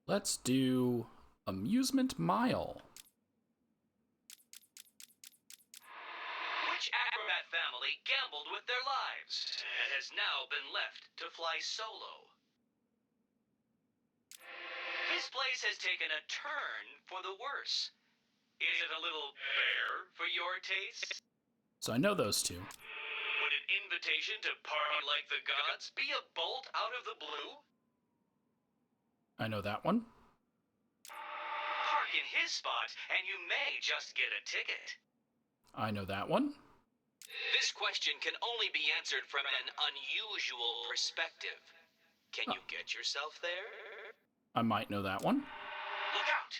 Let's do Amusement Mile. Which acrobat family gambled with their lives and has now been left to fly solo? This place has taken a turn for the worse. Is it a little bare for your taste? So I know those two. Would an invitation to party like the gods be a bolt out of the blue? I know that one. Park in his spot and you may just get a ticket. I know that one. This question can only be answered from an unusual perspective. Can you get yourself there? I might know that one. Look out!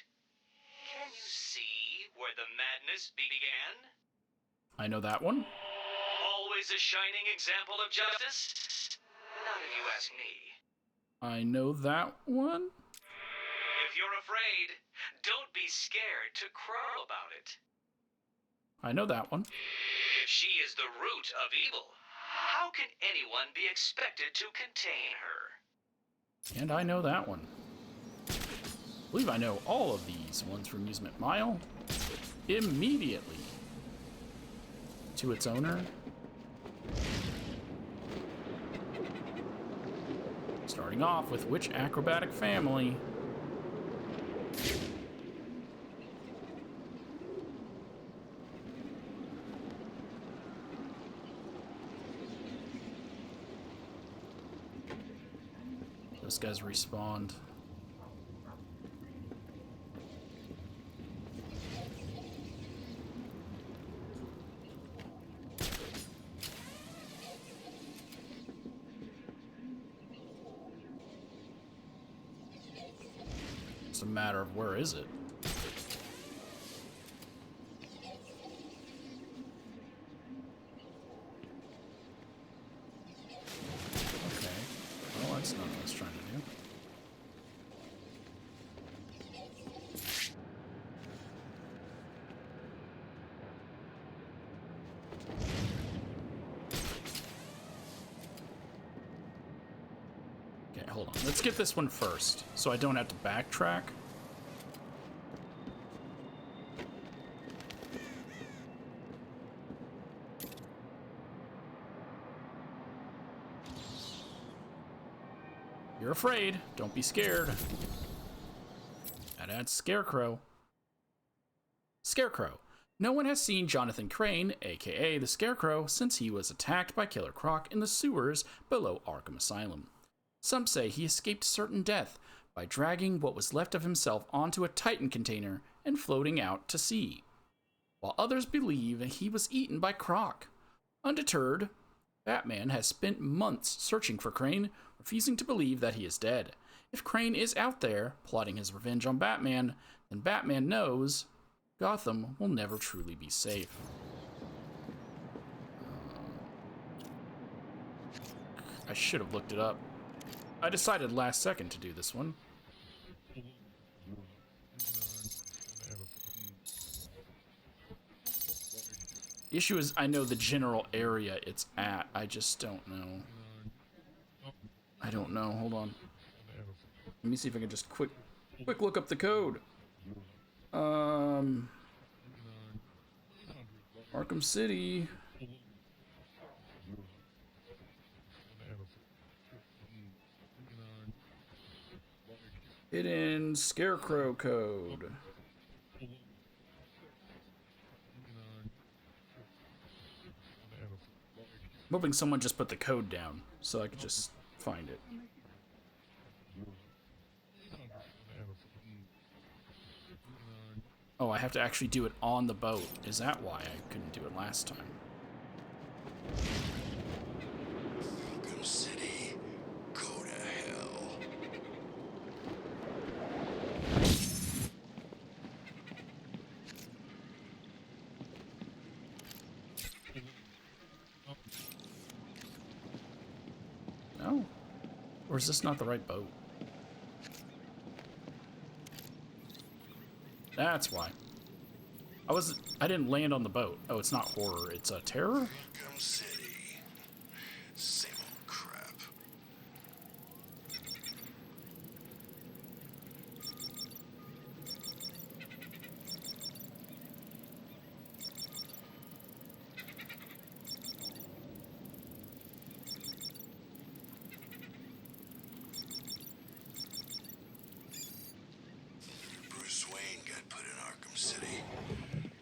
Can you see where the madness began? I know that one. Always a shining example of justice? Not if you ask me. I know that one. If you're afraid, don't be scared to crow about it. I know that one. If she is the root of evil, how can anyone be expected to contain her? And I know that one. I believe I know all of these ones from Amusement Mile. Immediately. To its owner. Starting off with which acrobatic family? Those guys respawned. It's a matter of where is it? Okay. Well, that's not what I was trying to do. Okay, hold on. Let's get this one first, so I don't have to backtrack. You're afraid. Don't be scared. That adds Scarecrow. Scarecrow. No one has seen Jonathan Crane, aka the Scarecrow, since he was attacked by Killer Croc in the sewers below Arkham Asylum. Some say he escaped certain death by dragging what was left of himself onto a Titan container and floating out to sea, while others believe he was eaten by Croc. Undeterred, Batman has spent months searching for Crane, refusing to believe that he is dead. If Crane is out there, plotting his revenge on Batman, then Batman knows Gotham will never truly be safe. I should have looked it up. I decided last second to do this one. The issue is I know the general area it's at. I just don't know. I don't know. Hold on. Let me see if I can just quick look up the code. Arkham City. Hidden Scarecrow code. I'm hoping someone just put the code down so I could just find it. Oh, I have to actually do it on the boat. Is that why I couldn't do it last time? Arkham City, go to hell. No? Or is this not the right boat? That's why. I didn't land on the boat. Oh, it's not horror, it's a terror? Arkham City. Same old crap. put in Arkham City.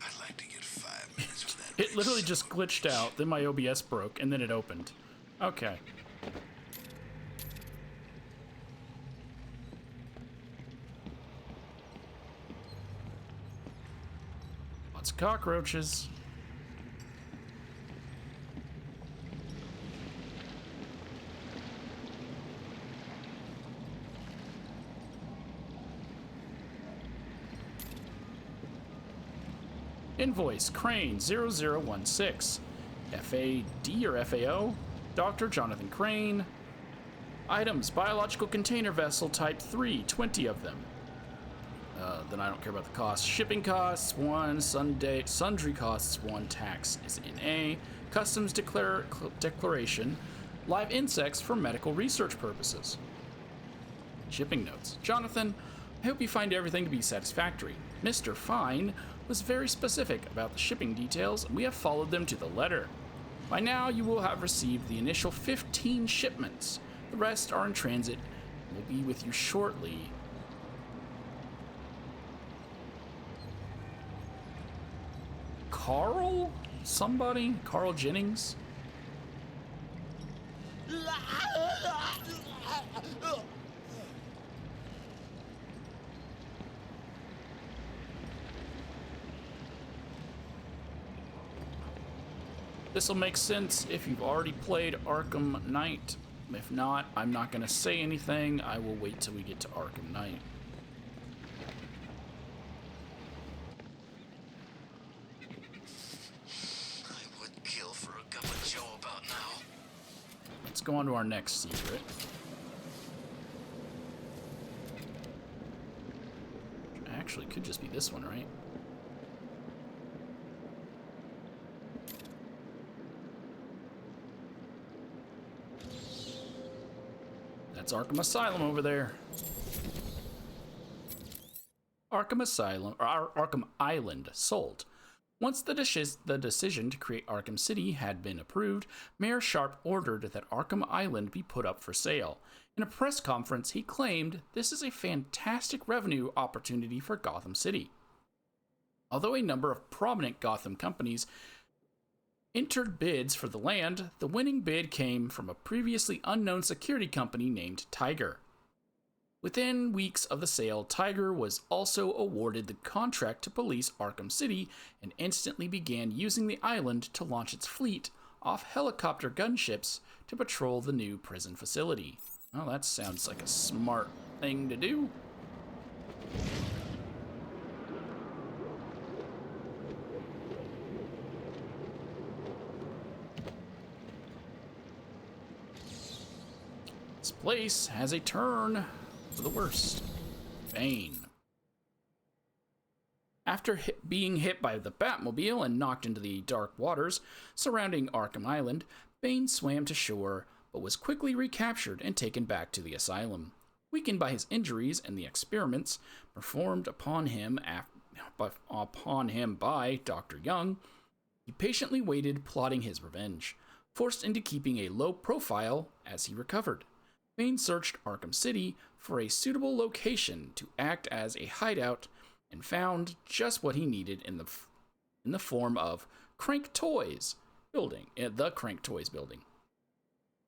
I'd like to get 5 minutes with that. It literally just glitched out, then my OBS broke, and then it opened. Okay. Lots of cockroaches. Invoice Crane 0016. FAD or FAO? Dr. Jonathan Crane. Items biological container vessel type 3, 20 of them. Then I don't care about the cost. Shipping costs 1, sundry costs 1, tax is in A. Customs declaration. Live insects for medical research purposes. Shipping notes. Jonathan, I hope you find everything to be satisfactory. Mr. Fine was very specific about the shipping details, and we have followed them to the letter. By now, you will have received the initial 15 shipments. The rest are in transit and will be with you shortly. Carl? Somebody? Carl Jennings? This will make sense if you've already played Arkham Knight. If not, I'm not going to say anything. I will wait till we get to Arkham Knight. I would kill for a cup of joe about now. Let's go on to our next secret. Actually, could just be this one, right? That's Arkham Asylum over there. Arkham Asylum, or Arkham Island, sold. Once the decision to create Arkham City had been approved, Mayor Sharp ordered that Arkham Island be put up for sale. In a press conference, he claimed this is a fantastic revenue opportunity for Gotham City. Although a number of prominent Gotham companies entered bids for the land, the winning bid came from a previously unknown security company named Tiger. Within weeks of the sale, Tiger was also awarded the contract to police Arkham City and instantly began using the island to launch its fleet off helicopter gunships to patrol the new prison facility. Well, that sounds like a smart thing to do. This place has a turn for the worst. Bane. After being hit by the Batmobile and knocked into the dark waters surrounding Arkham Island, Bane swam to shore but was quickly recaptured and taken back to the asylum. Weakened by his injuries and the experiments performed upon him by Dr. Young, he patiently waited, plotting his revenge, forced into keeping a low profile as he recovered. Bane searched Arkham City for a suitable location to act as a hideout and found just what he needed in the form of Crank Toys building, the Crank Toys building.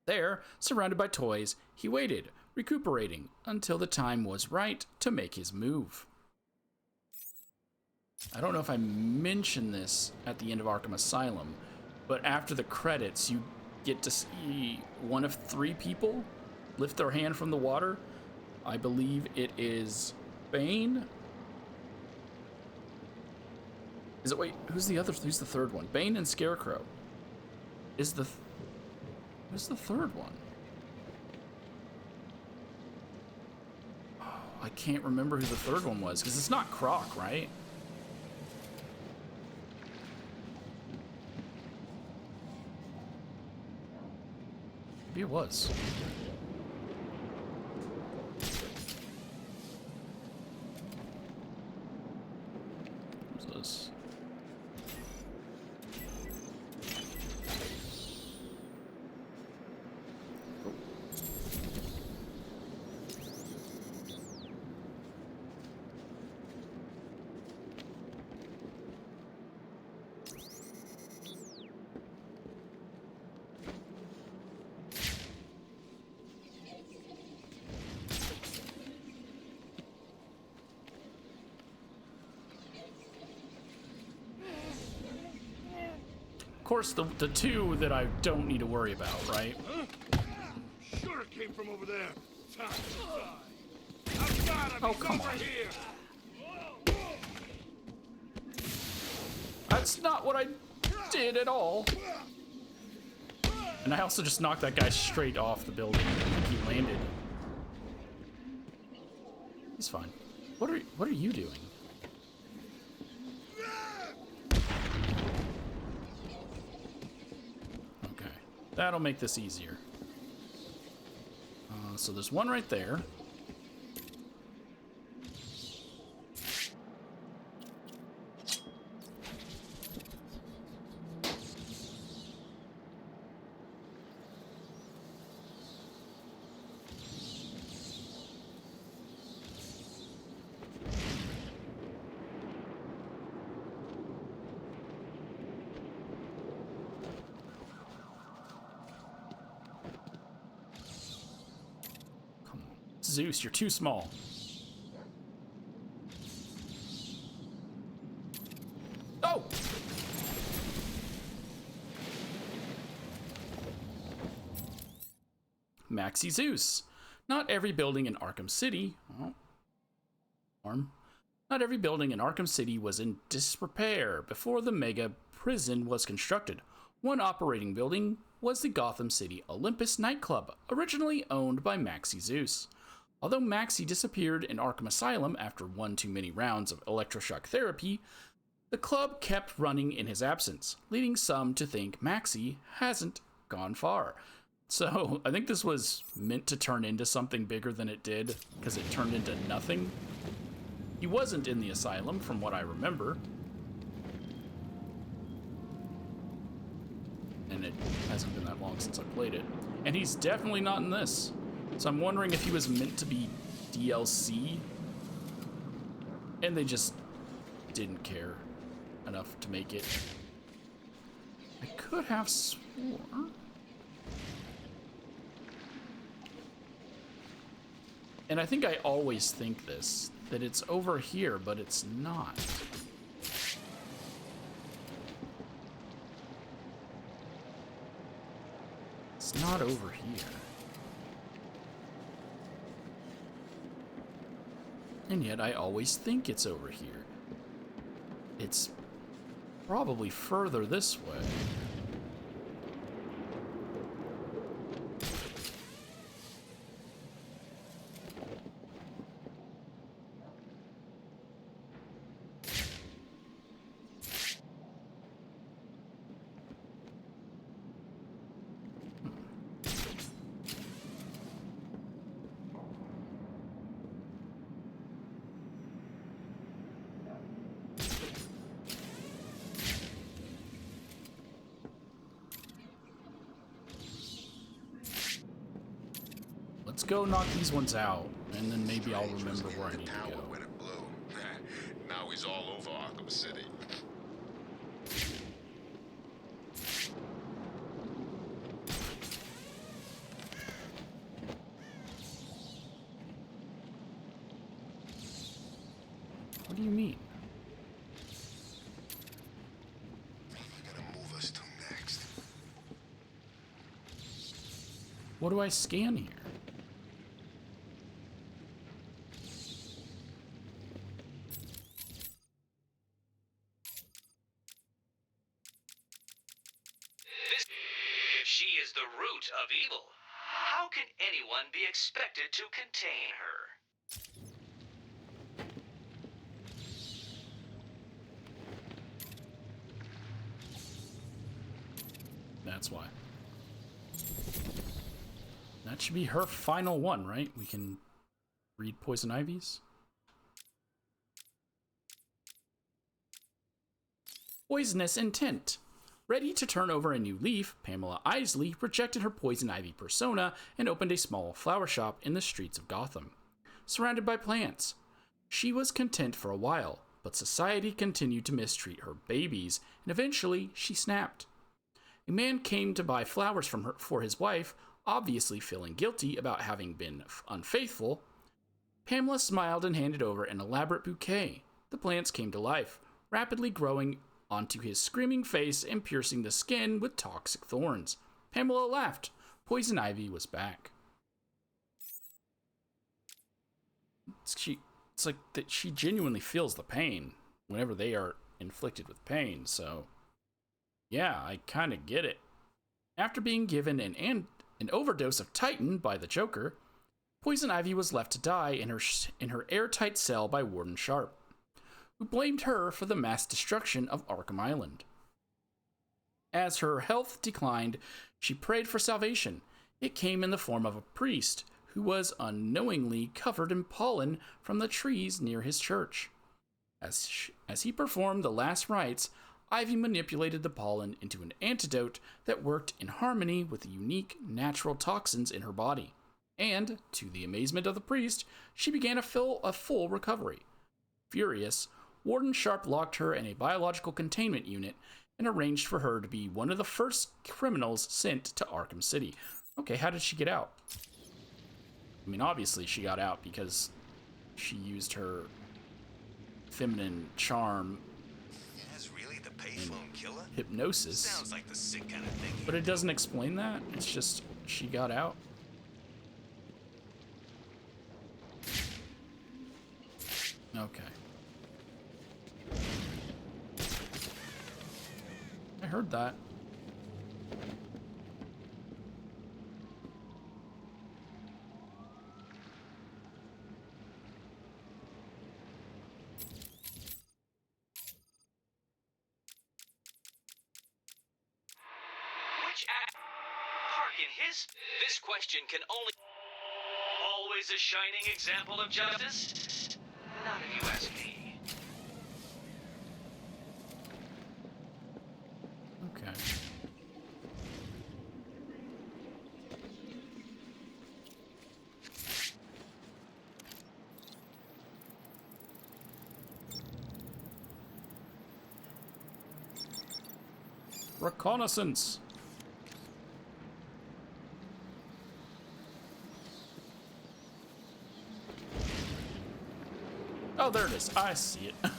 There, surrounded by toys, he waited, recuperating until the time was right to make his move. I don't know if I mentioned this at the end of Arkham Asylum, but after the credits, you get to see one of 3 people lift their hand from the water. I believe it is Bane. Is it, wait, who's the third one? Bane and Scarecrow. Who's the third one? Oh, I can't remember who the third one was, because it's not Croc, right? Maybe it was. This. course, the two that I don't need to worry about, right? Sure it came from over there. Time to die. I've got him. Oh, He's come over on. here. That's not what I did at all. And I also just knocked that guy straight off the building. I think he landed. He's fine. What are you doing? Okay, that'll make this easier. So there's one right there. Zeus, you're too small. Oh! Maxi Zeus. Not every building in Arkham City... Not every building in Arkham City was in disrepair before the mega prison was constructed. One operating building was the Gotham City Olympus nightclub, originally owned by Maxi Zeus. Although Maxi disappeared in Arkham Asylum after one too many rounds of electroshock therapy, the club kept running in his absence, leading some to think Maxi hasn't gone far. So I think this was meant to turn into something bigger than it did, because it turned into nothing. He wasn't in the asylum, from what I remember. And it hasn't been that long since I played it. And he's definitely not in this. So I'm wondering if he was meant to be DLC, and they just didn't care enough to make it. I could have sworn. And I think I always think this, that it's over here, but it's not. It's not over here. And yet I always think it's over here. It's probably further this way. Let's go knock these ones out, and then maybe I'll remember where I need to go. When it blew. Now he's all over Arkham City. What do you mean? Gonna move us to next. What do I scan here? If she is the root of evil, how can anyone be expected to contain her? That's why. That should be her final one, right? We can read Poison Ivy's. Poisonous intent. Ready to turn over a new leaf, Pamela Isley rejected her Poison Ivy persona and opened a small flower shop in the streets of Gotham. Surrounded by plants, she was content for a while, but society continued to mistreat her babies, and eventually she snapped. A man came to buy flowers from her for his wife, obviously feeling guilty about having been unfaithful. Pamela smiled and handed over an elaborate bouquet. The plants came to life, rapidly growing onto his screaming face and piercing the skin with toxic thorns. Pamela laughed. Poison Ivy was back. It's like that she genuinely feels the pain whenever they are inflicted with pain, so yeah, I kind of get it. After being given an overdose of Titan by the Joker, Poison Ivy was left to die in her airtight cell by Warden Sharp, who blamed her for the mass destruction of Arkham Island. As her health declined, she prayed for salvation. It came in the form of a priest who was unknowingly covered in pollen from the trees near his church. As he performed the last rites, Ivy manipulated the pollen into an antidote that worked in harmony with the unique natural toxins in her body. And, to the amazement of the priest, she began a full recovery. Furious, Warden Sharp locked her in a biological containment unit and arranged for her to be one of the first criminals sent to Arkham City. Okay, how did she get out? I mean, obviously she got out because she used her feminine charm, Really the payphone killer? hypnosis. Sounds like the sick kind of thing. But it doesn't explain that. It's just she got out. Okay. I heard that. This question can only... Always a shining example of justice? Not if you ask me. Okay. Reconnaissance. Oh, there it is. I see it.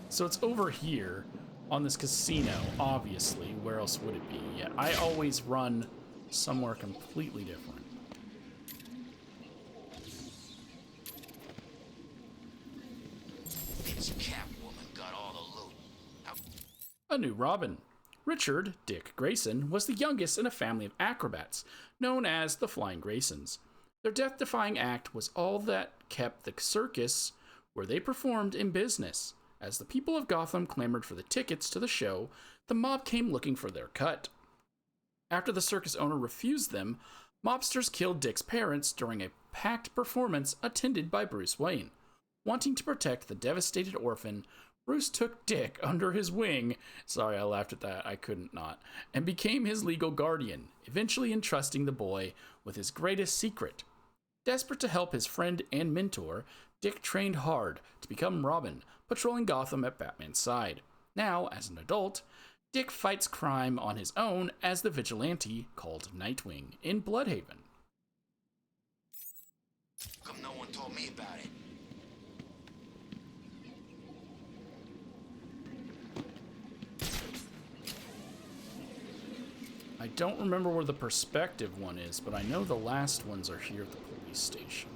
So it's over here on this casino, obviously. Where else would it be? Yeah, I always run somewhere completely different. This Catwoman got all the loot. A new Robin. Richard Dick Grayson was the youngest in a family of acrobats, known as the Flying Graysons. Their death-defying act was all that kept the circus where they performed in business. As the people of Gotham clamored for the tickets to the show, the mob came looking for their cut. After the circus owner refused them, mobsters killed Dick's parents during a packed performance attended by Bruce Wayne. Wanting to protect the devastated orphan, Bruce took Dick under his wing, sorry I laughed at that, I couldn't not, and became his legal guardian, eventually entrusting the boy with his greatest secret. Desperate to help his friend and mentor, Dick trained hard to become Robin, patrolling Gotham at Batman's side. Now, as an adult, Dick fights crime on his own as the vigilante called Nightwing in Bloodhaven. How come no one told me about it? I don't remember where the perspective one is, but I know the last ones are here at the police station.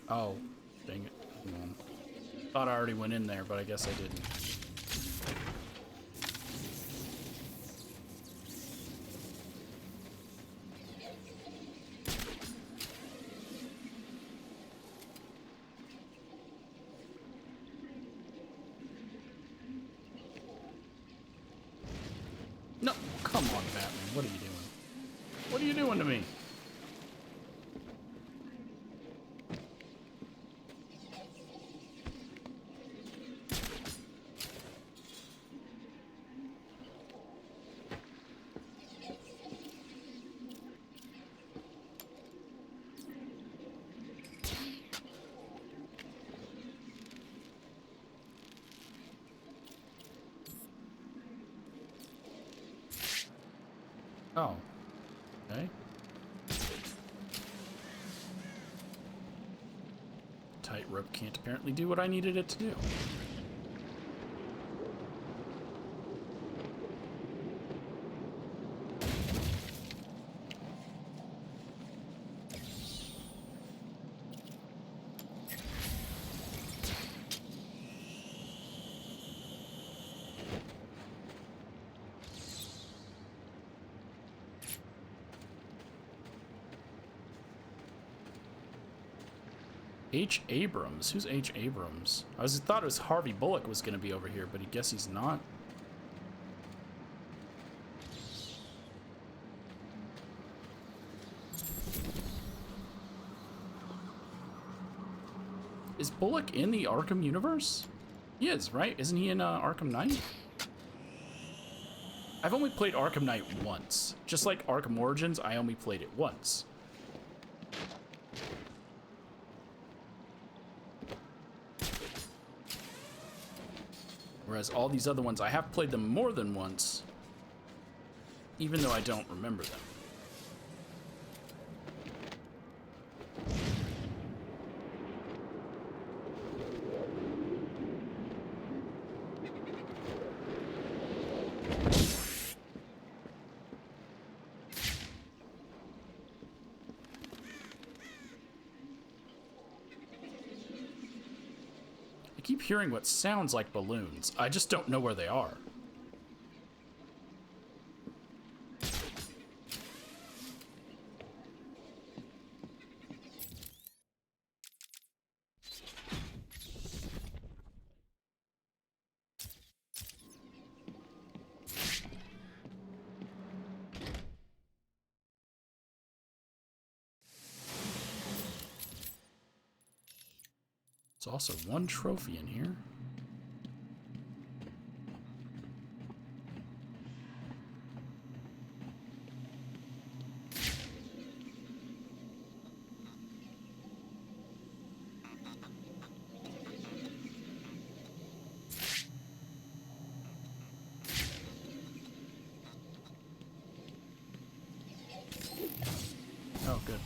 Oh, dang it. Hang on. Thought I already went in there, but I guess I didn't. No, come on, Batman. What are you doing? What are you doing to me? Oh. Okay. Tightrope can't apparently do what I needed it to do. H. Abrams? Who's H. Abrams? I thought it was Harvey Bullock was going to be over here, but I guess he's not. Is Bullock in the Arkham universe? He is, right? Isn't he in Arkham Knight? I've only played Arkham Knight once. Just like Arkham Origins, I only played it once. Whereas all these other ones, I have played them more than once, even though I don't remember them. I keep hearing what sounds like balloons. I just don't know where they are. There's also one trophy in here. Oh, good.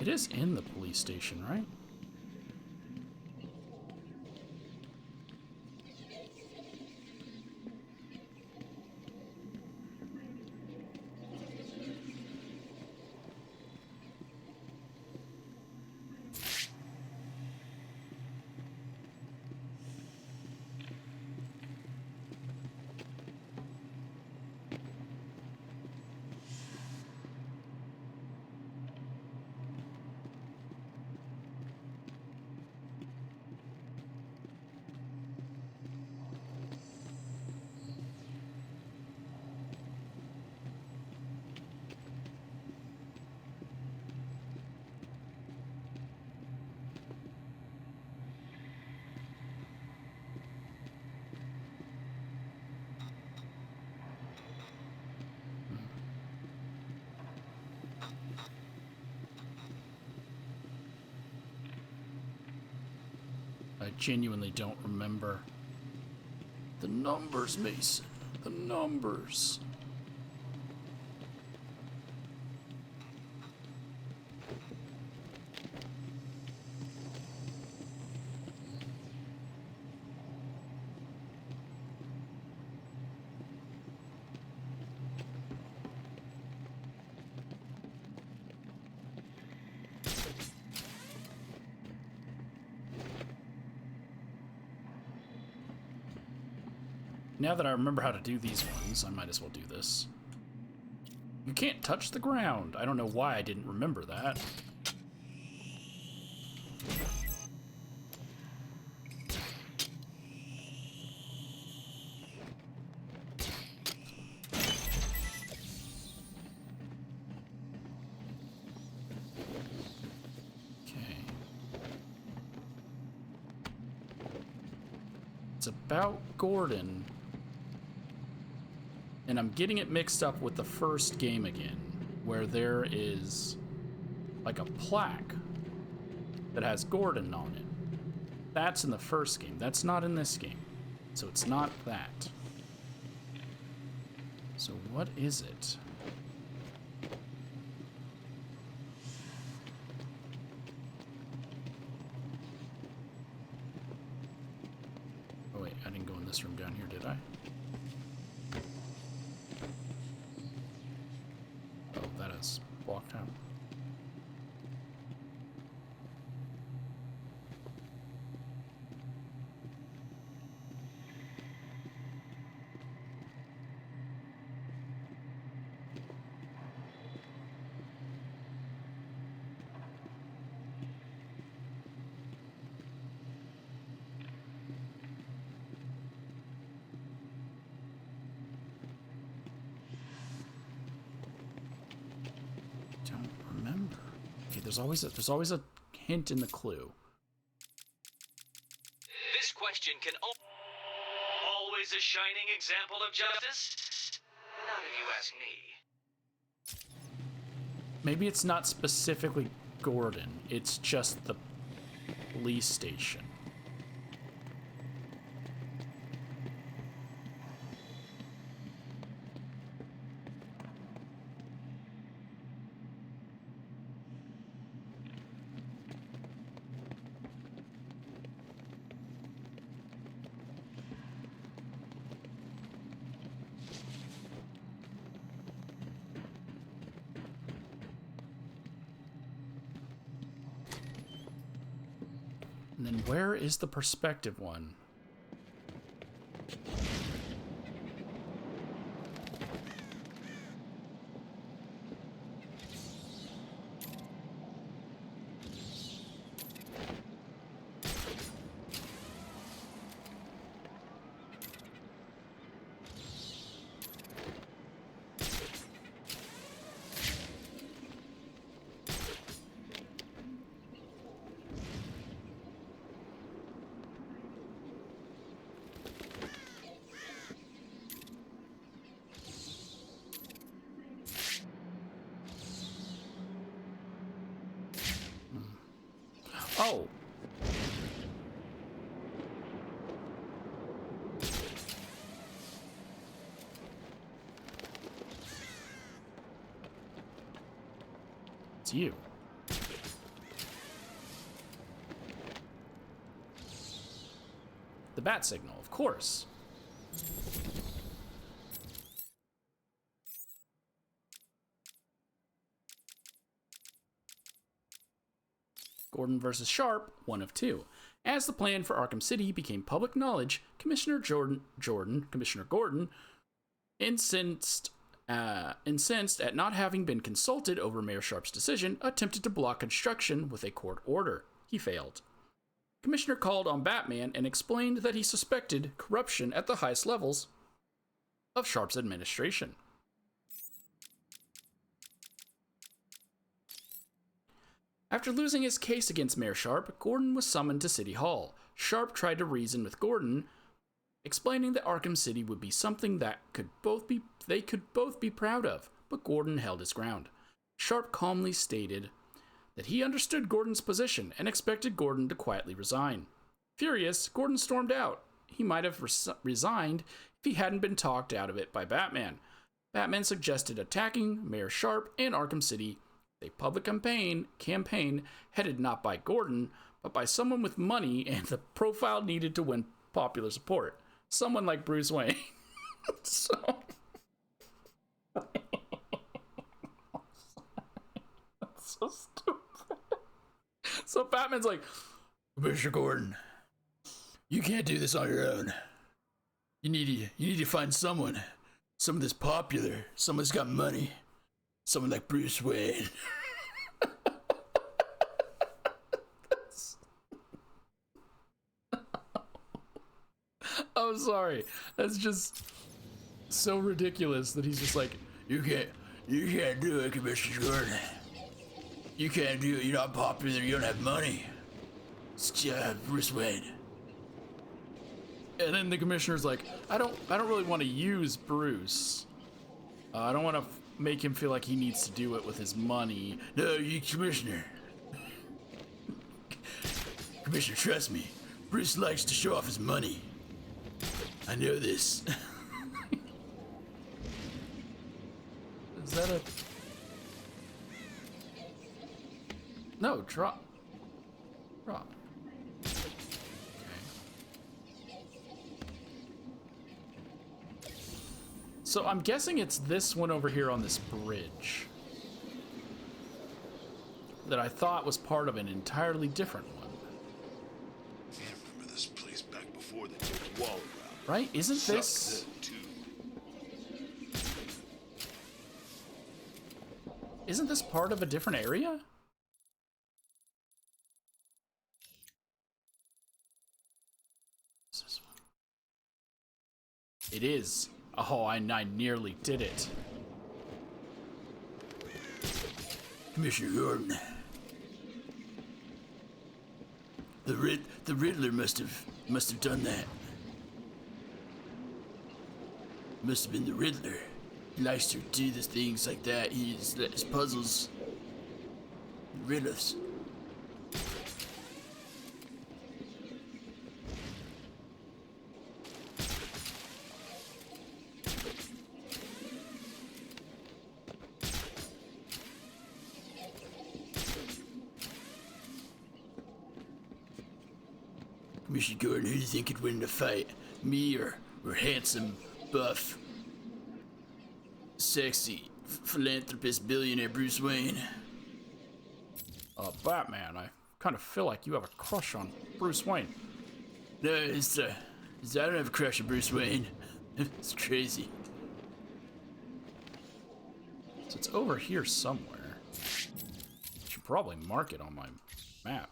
It is in the police station, right? I genuinely don't remember. The numbers, Mason. The numbers. Now that I remember how to do these ones, I might as well do this. You can't touch the ground. I don't know why I didn't remember that. It's about Gordon. And I'm getting it mixed up with the first game again, where there is like a plaque that has Gordon on it. That's in the first game. That's not in this game. So it's not that. So what is it? Oh wait, I didn't go in this room down here, did I? Oh, that is blocked out. There's always a hint in the clue. This question can always a shining example of justice? Not if you ask me. Maybe it's not specifically Gordon, it's just the police station. And then where is the perspective one? Oh. It's you. The bat signal, of course. Gordon versus Sharp, 1 of 2. As the plan for Arkham City became public knowledge, Commissioner Gordon, incensed at not having been consulted over Mayor Sharp's decision, attempted to block construction with a court order. He failed. Commissioner called on Batman and explained that he suspected corruption at the highest levels of Sharp's administration. After losing his case against Mayor Sharp, Gordon was summoned to City Hall. Sharp tried to reason with Gordon, explaining that Arkham City would be something that they could both be proud of, but Gordon held his ground. Sharp calmly stated that he understood Gordon's position and expected Gordon to quietly resign. Furious, Gordon stormed out. He might have resigned if he hadn't been talked out of it by Batman. Batman suggested attacking Mayor Sharp and Arkham City, a public campaign headed not by Gordon, but by someone with money and the profile needed to win popular support. Someone like Bruce Wayne. So... That's so stupid. So Batman's like, Mr. Gordon, you can't do this on your own. You need to find someone that's popular, someone that's got money. Someone like Bruce Wayne. I'm sorry. That's just so ridiculous that he's just like, you can't do it, Commissioner Gordon. You can't do it. You're not popular. You don't have money. It's Bruce Wayne. And then the commissioner's like, I don't really want to use Bruce. I don't want to make him feel like he needs to do it with his money. No, you commissioner. Commissioner, trust me. Bruce likes to show off his money. I know this. Is that a... No, drop. Drop. So I'm guessing it's this one over here on this bridge that I thought was part of an entirely different one. I remember this place back before they built the wall around it. Right? Isn't this... Sucked then, too. Isn't this part of a different area? It is. Oh, I nearly did it. Commissioner Gordon. The Riddler must have done that. Must have been the Riddler. He likes to do the things like that. His puzzles. Riddles. Commissioner Gordon, who do you think could win the fight? Me or handsome, buff, sexy, philanthropist, billionaire Bruce Wayne? Batman, I kind of feel like you have a crush on Bruce Wayne. No, I don't have a crush on Bruce Wayne. It's crazy. So it's over here somewhere. I should probably mark it on my map.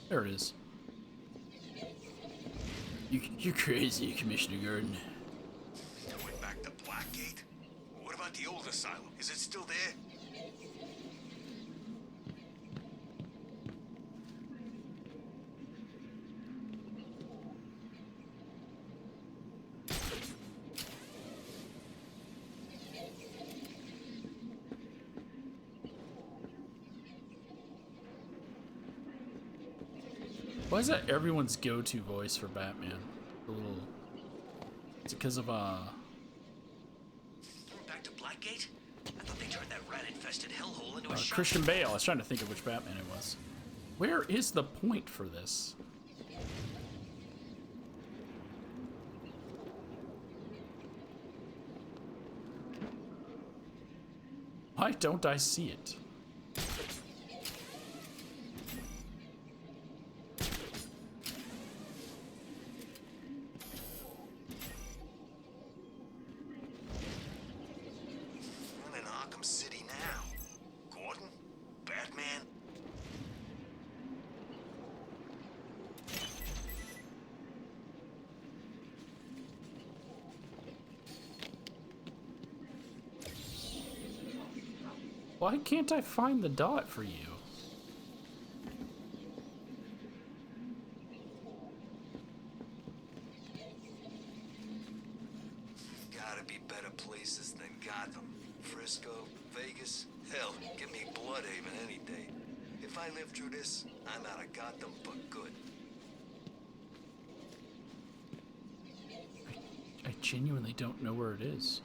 There it is. You're crazy, Commissioner Gordon. Went back to Blackgate? What about the old asylum? Is it still there? Why is that everyone's go-to voice for Batman? The little... Is it because of, Back to Blackgate? I thought they turned that rat-infested hellhole into a shop. Christian Bale. I was trying to think of which Batman it was. Where is the point for this? Why don't I see it? I'm in Arkham City now. Gordon? Batman? Why can't I find the dot for you? Gotta be better places than Gotham. Frisco, Vegas, hell, give me Bloodhaven any day. If I live through this, I'm out of Gotham for good. I genuinely don't know where it is.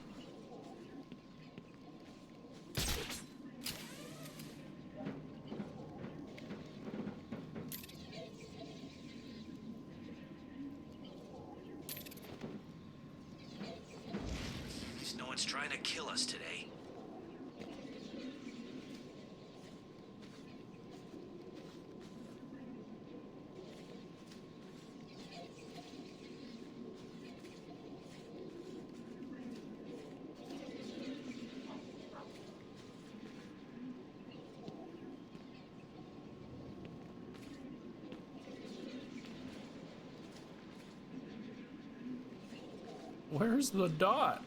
No one's trying to kill us today. Where's the dot?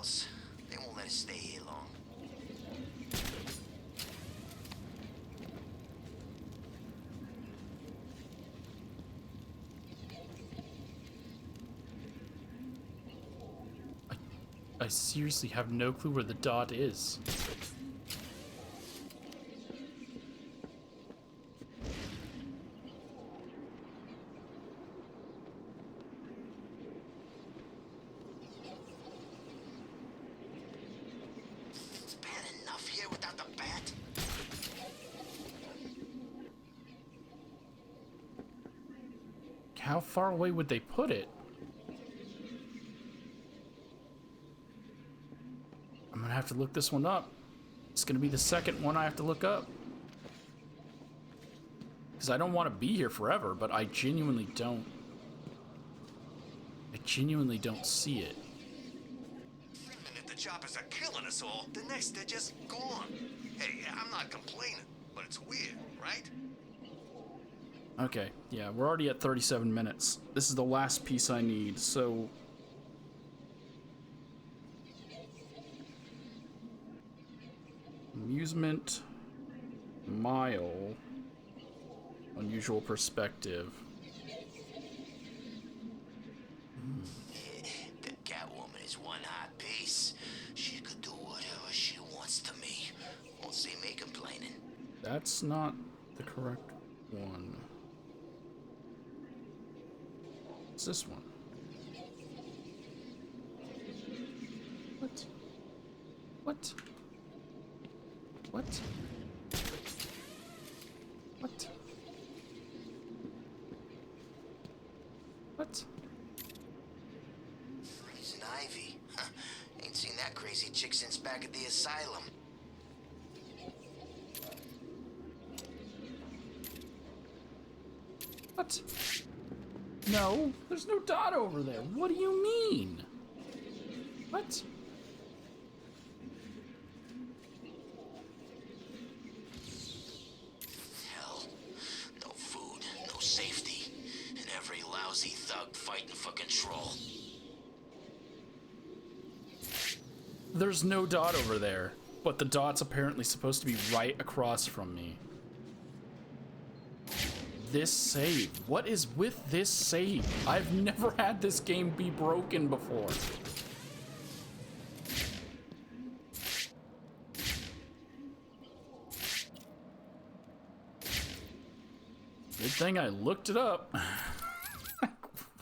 else. They won't let us stay here long. I seriously have no clue where the dot is. It's bad enough here without the bat. How far away would they put it? I'm gonna have to look this one up. It's gonna be the second one I have to look up. Because I don't want to be here forever, but I genuinely don't. I genuinely don't see it. And if the choppers are killing us all, the next they're just gone. Hey, I'm not complaining, but it's weird, right? Okay, yeah, we're already at 37 minutes. This is the last piece I need, so... Amusement, mile, unusual perspective. The Catwoman is one hot piece. She could do whatever she wants to me. Won't see me complaining. That's not the correct one. It's this one. What? What? What? What? What? Poison Ivy. Huh. Ain't seen that crazy chick since back at the asylum. What? No, there's no dot over there. What do you mean? What? Hell. No food, no safety. And every lousy thug fighting for control. There's no dot over there, but the dot's apparently supposed to be right across from me. This save. What is with this save? I've never had this game be broken before. Good thing I looked it up.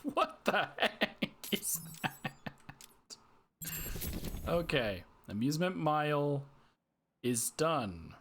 What the heck is that? Okay, Amusement Mile is done.